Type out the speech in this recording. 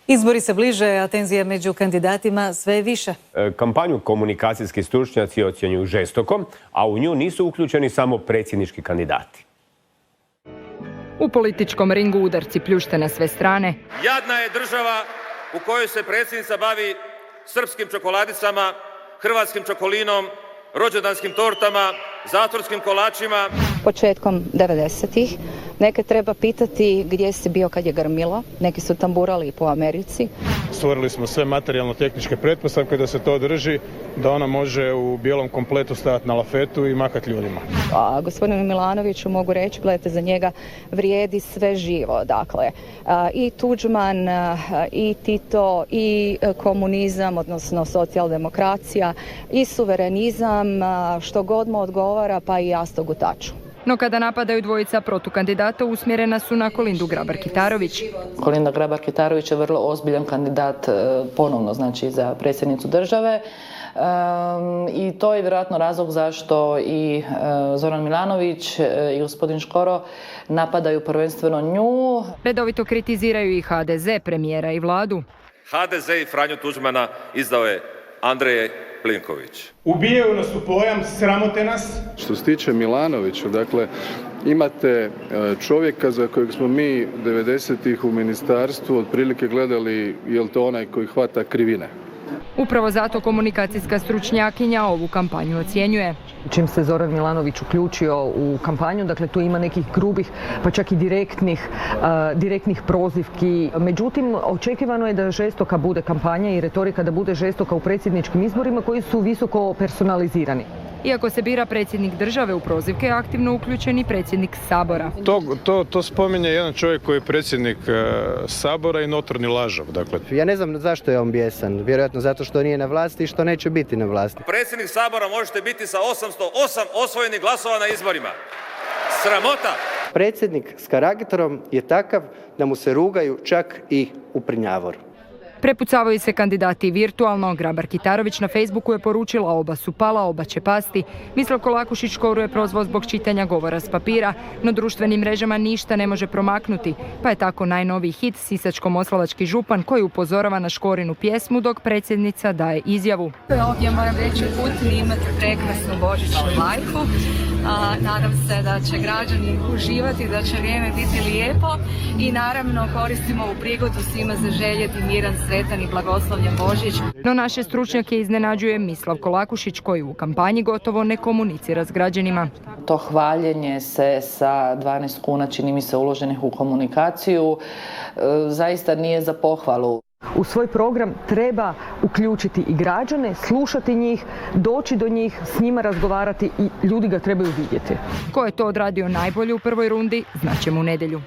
Izbori se bliže, a tenzija među kandidatima sve je više. Kampanju komunikacijski stručnjaci ocjenjuju žestokom, a u nju nisu uključeni samo predsjednički kandidati. U političkom ringu udarci pljušte na sve strane. Jadna je država u kojoj se predsjednica bavi srpskim čokoladicama, hrvatskim čokolinom, rođendanskim tortama, zatvorskim kolačima. Početkom 90-ih neke treba pitati gdje si bio kad je grmilo, neki su tamburali po Americi. Stvorili smo sve materijalno-tehničke pretpostavke da se to održi, da ona može u bijelom kompletu stajati na lafetu i mahati ljudima. A gospodinu Milanoviću mogu reći, gledajte, za njega vrijedi sve živo. Dakle, i Tuđman, i Tito, i komunizam, odnosno socijaldemokracija, i suverenizam, što god mu odgovara, pa i jasnog u taču. No kada napadaju dvojica protukandidata, usmjerena su na Kolindu Grabar-Kitarović. Kolinda Grabar-Kitarović je vrlo ozbiljan kandidat ponovno, znači za predsjednicu države. I to je vjerojatno razlog zašto i Zoran Milanović i gospodin Škoro napadaju prvenstveno nju. Redovito kritiziraju i HDZ, premijera i vladu. HDZ i Franju Tuđmana izdao je Andrej Plenković. Ubijaju nas u pojam, sramote nas. Što se tiče Milanovića, dakle, imate čovjeka za kojeg smo mi 90-ih u ministarstvu otprilike gledali je li to onaj koji hvata krivine. Upravo zato komunikacijska stručnjakinja ovu kampanju ocjenjuje. Čim se Zoran Milanović uključio u kampanju, dakle tu ima nekih grubih, pa čak i direktnih prozivki. Međutim, očekivano je da žestoka bude kampanja i retorika da bude žestoka u predsjedničkim izborima koji su visoko personalizirani. Iako se bira predsjednik države, u prozivke je aktivno uključen i predsjednik Sabora. To spominje jedan čovjek koji je predsjednik Sabora i notorni lažov. Dakle. Ja ne znam zašto je on bijesan. Vjerojatno zato što nije na vlasti i što neće biti na vlasti. Predsjednik Sabora možete biti sa 808 osvojenih glasova na izborima. Sramota! Predsjednik s karakterom je takav da mu se rugaju čak i u Prnjavoru. Prepucavaju se kandidati virtualno. Grabar-Kitarović na Facebooku je poručila oba su pala, oba će pasti. Mislav Kolakušić Škoru je prozvao zbog čitanja govora s papira, no društvenim mrežama ništa ne može promaknuti, pa je tako najnoviji hit sisačko-moslavački župan koji upozorava na Škorinu pjesmu dok predsjednica daje izjavu. Ovdje moram reći put imate prekrasnu božićnu bajku. Nadam se da će građani uživati, da će vrijeme biti lijepo i naravno koristimo ovu prigodu svima zaželjeti miran, sretan i blagoslovljen Božić. No naše stručnjake iznenađuje Mislav Kolakušić koji u kampanji gotovo ne komunicira s građanima. To hvaljenje se sa 12 kuna, čini mi se, uloženih u komunikaciju, zaista nije za pohvalu. U svoj program treba uključiti i građane, slušati njih, doći do njih, s njima razgovarati i ljudi ga trebaju vidjeti. Ko je to odradio najbolje u prvoj rundi, znaćemo u nedjelju.